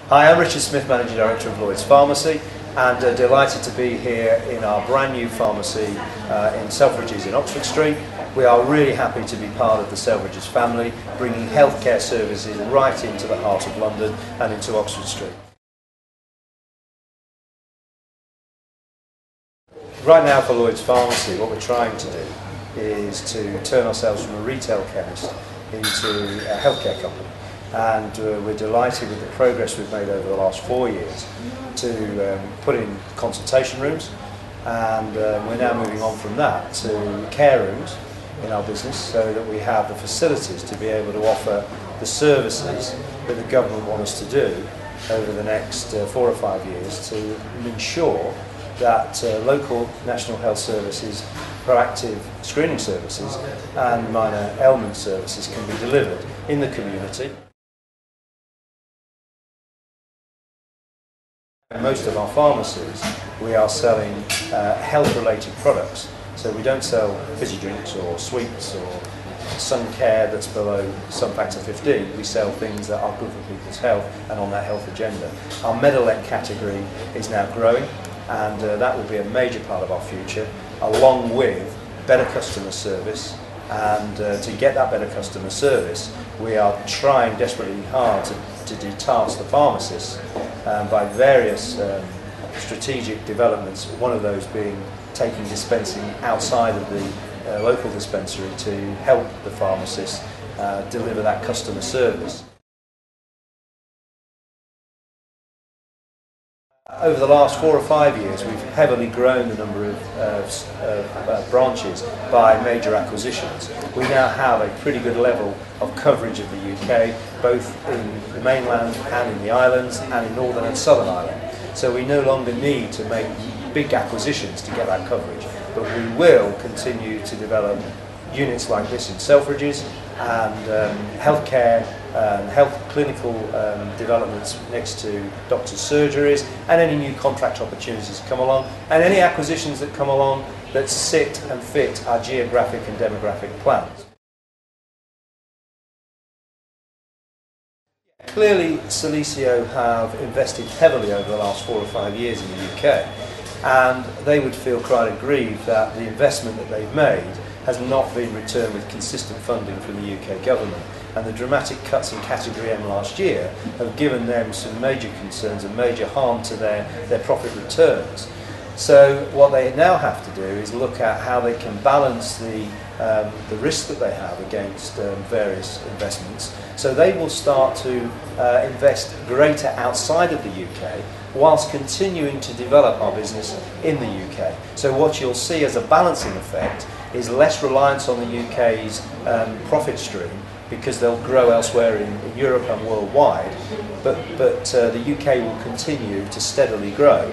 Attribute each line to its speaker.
Speaker 1: Hi, I'm Richard Smith, Managing Director of Lloydspharmacy, and delighted to be here in our brand new pharmacy in Selfridges in Oxford Street. We are really happy to be part of the Selfridges family, bringing healthcare services right into the heart of London and into Oxford Street. Right now for Lloydspharmacy, what we're trying to do is to turn ourselves from a retail chemist into a healthcare company. And we're delighted with the progress we've made over the last 4 years to put in consultation rooms, and we're now moving on from that to care rooms in our business, so that we have the facilities to be able to offer the services that the government want us to do over the next 4 or 5 years to ensure that local National Health Services, proactive screening services and minor ailment services can be delivered in the community. In most of our pharmacies, we are selling health-related products. So we don't sell fizzy drinks or sweets or sun care that's below sun factor 15. We sell things that are good for people's health and on that health agenda. Our Medilec category is now growing, and that will be a major part of our future, along with better customer service. And to get that better customer service, we are trying desperately hard to detask the pharmacists by various strategic developments, one of those being taking dispensing outside of the local dispensary to help the pharmacists deliver that customer service. Over the last 4 or 5 years, we've heavily grown the number of branches by major acquisitions. We now have a pretty good level of coverage of the UK, both in the mainland and in the islands and in Northern and Southern Ireland. So we no longer need to make big acquisitions to get that coverage, but we will continue to develop units like this in Selfridges, and healthcare and health clinical developments next to doctors' surgeries, and any new contract opportunities that come along, and any acquisitions that come along that sit and fit our geographic and demographic plans. Clearly, Celicio have invested heavily over the last 4 or 5 years in the UK, and they would feel quite aggrieved that the investment that they've made has not been returned with consistent funding from the UK government. And the dramatic cuts in Category M last year have given them some major concerns and major harm to their profit returns. So what they now have to do is look at how they can balance the risk that they have against various investments. So they will start to invest greater outside of the UK, whilst continuing to develop our business in the UK. So what you'll see as a balancing effect is less reliance on the UK's profit stream, because they'll grow elsewhere in Europe and worldwide, but the UK will continue to steadily grow.